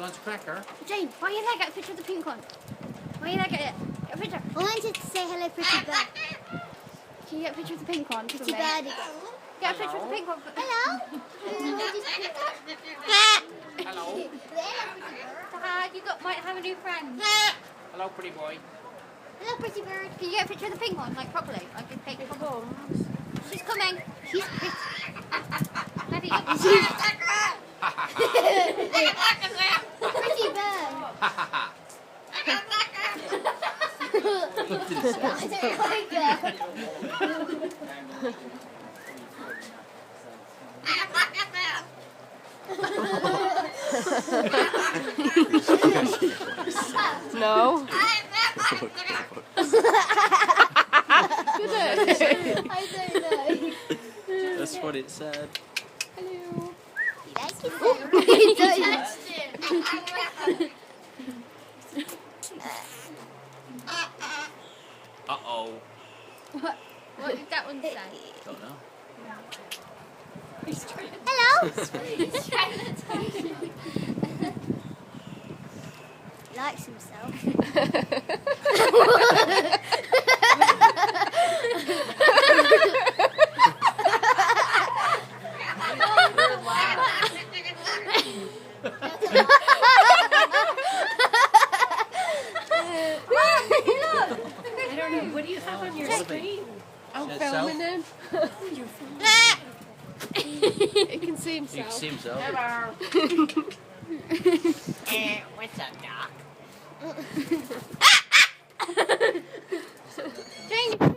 wants a cracker. Jane, why are you there? Get a picture of the pink one. Why are you there? Get it. Get a picture. I wanted to say hello, pretty bird. Can you get a picture of the pink one? Pretty bird again. Get a picture of the pink one. Hello. Hello. You might have a new friend. Hello, pretty boy. Hello, pretty bird. Can you get a picture of the pink one, like properly? Like a pink one. She's coming. She's pretty. Ready? Pretty bird. I don't like that. No. I don't know. That's what it said. Hello. You like it? Uh-oh. What did that one say? Don't know. Hello. He's trying to touch you. Likes himself. I don't know. What do you have on your screen? I'm Says filming him. It can see You can himself. see himself. What's up, Doc? Jane,